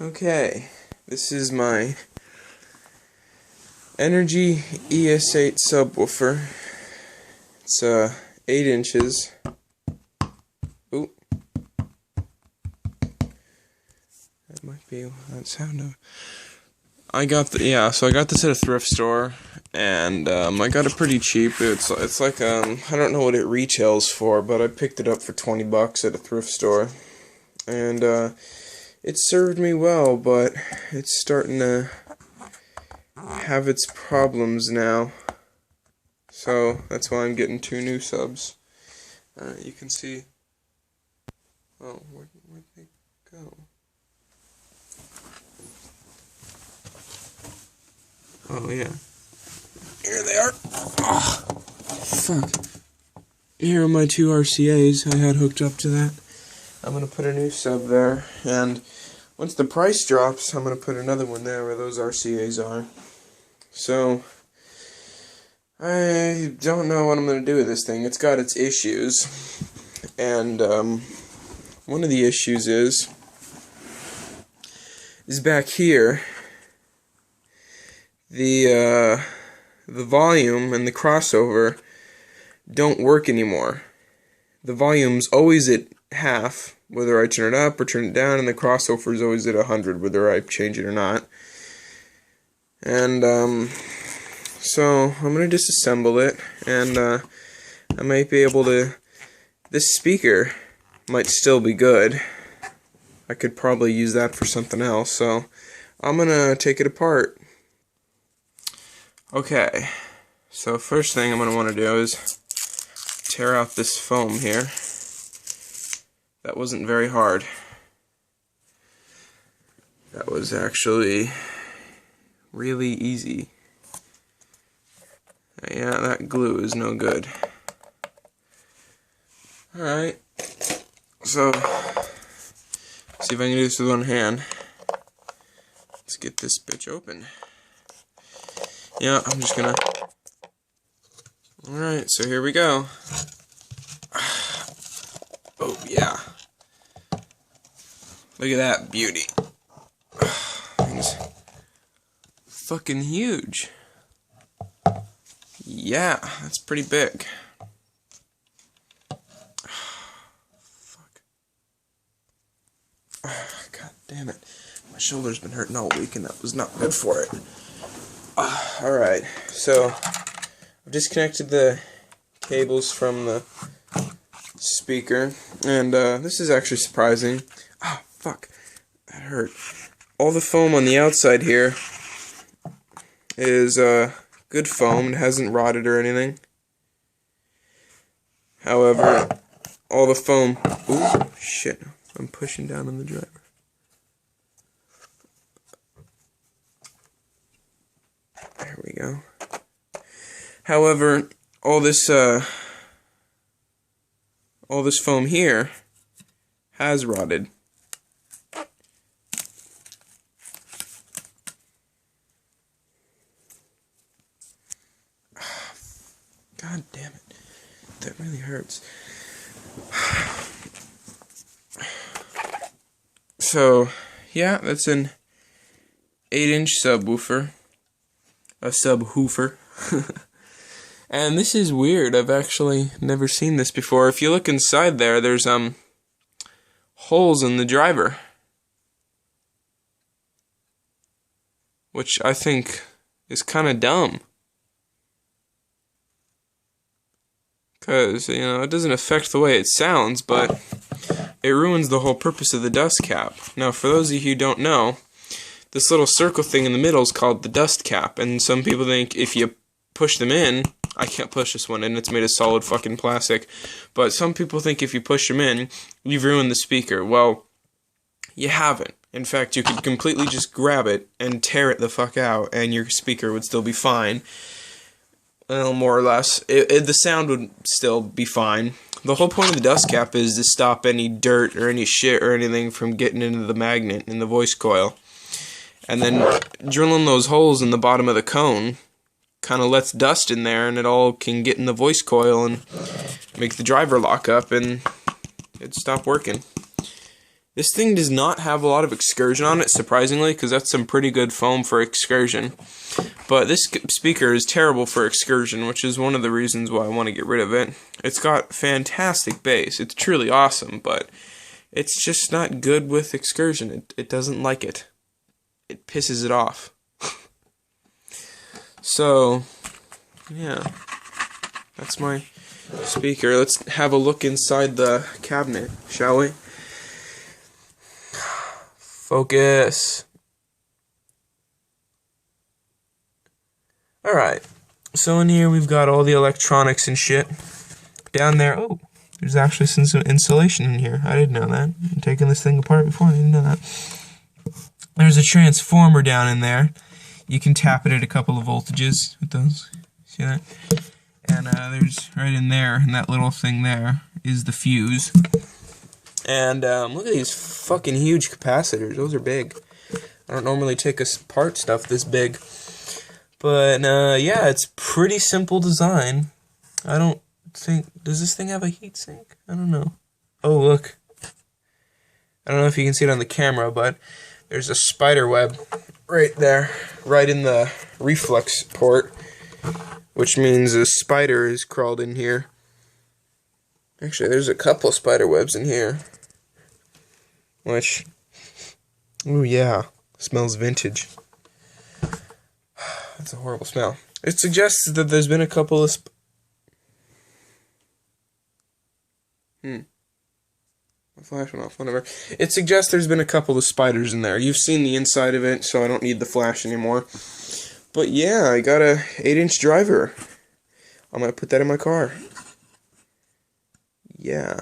Okay, this is my Energy es-8 subwoofer. It's 8 inches. Ooh. That might be that sound of. I got this at a thrift store, and I got it pretty cheap. It's like I don't know what it retails for, but I picked it up for $20 at a thrift store, and it served me well, but it's starting to have its problems now. So that's why I'm getting 2 new subs. You can see. Oh, where'd they go? Oh yeah, here they are. Oh, fuck. Here are my 2 RCAs I had hooked up to that. I'm gonna put a new sub there, and once the price drops, I'm gonna put another one there where those RCAs are. So I don't know what I'm gonna do with this thing. It's got its issues, and one of the issues is back here. The volume and the crossover don't work anymore. The volume's always at half, whether I turn it up or turn it down, and the crossover is always at 100, whether I change it or not. And so I'm gonna disassemble it, and I might be able to. This speaker might still be good. I could probably use that for something else, so I'm gonna take it apart. Okay, so first thing I'm going to want to do is tear out this foam here. That wasn't very hard. That was actually really easy. Yeah, that glue is no good. Alright, so see if I can do this with one hand. Let's get this bitch open. Yeah, I'm just gonna. Alright, so here we go. Oh, yeah. Look at that beauty. Thing's fucking huge. Yeah, that's pretty big. Fuck. God damn it. My shoulder's been hurting all week, and that was not good for it. Alright, so I've disconnected the cables from the speaker, and this is actually surprising. Oh, fuck. That hurt. All the foam on the outside here is good foam. It hasn't rotted or anything. However, all the foam... Ooh, shit. I'm pushing down on the driver. There we go. However, all this foam here has rotted. God damn it. That really hurts. So, yeah, that's an 8-inch subwoofer. A subwoofer. And this is weird. I've actually never seen this before. If you look inside there, there's holes in the driver, which I think is kind of dumb, because it doesn't affect the way it sounds, but it ruins the whole purpose of the dust cap. Now, for those of you who don't know, this little circle thing in the middle is called the dust cap, and some people think if you push them in, I can't push this one in, it's made of solid fucking plastic, but some people think if you push them in, you've ruined the speaker. Well, you haven't. In fact, you could completely just grab it and tear it the fuck out, and your speaker would still be fine. Well, more or less. The sound would still be fine. The whole point of the dust cap is to stop any dirt or any shit or anything from getting into the magnet in the voice coil. And then drilling those holes in the bottom of the cone kind of lets dust in there, and it all can get in the voice coil and make the driver lock up, and it'd stop working. This thing does not have a lot of excursion on it, surprisingly, because that's some pretty good foam for excursion. But this speaker is terrible for excursion, which is one of the reasons why I want to get rid of it. It's got fantastic bass. It's truly awesome, but it's just not good with excursion. It doesn't like it. It pisses it off. So, yeah. That's my speaker. Let's have a look inside the cabinet, shall we? Focus. Alright, so in here we've got all the electronics and shit. Down there, oh, there's actually some insulation in here. I didn't know that. I'm taking this thing apart before, I didn't know that. There's a transformer down in there. You can tap it at a couple of voltages with those. See that? And there's right in there, and that little thing there is the fuse. And look at these fucking huge capacitors. Those are big. I don't normally take apart stuff this big. But, yeah, it's pretty simple design. I don't think... Does this thing have a heatsink? I don't know. Oh, look. I don't know if you can see it on the camera, but there's a spider web right there. Right in the reflex port. Which means a spider has crawled in here. Actually, there's a couple spider webs in here. Which, ooh yeah, smells vintage. That's a horrible smell. It suggests that there's been a couple of my flash went off, whatever. It suggests there's been a couple of spiders in there. You've seen the inside of it, so I don't need the flash anymore. But yeah, I got a 8-inch driver. I'm gonna put that in my car. Yeah.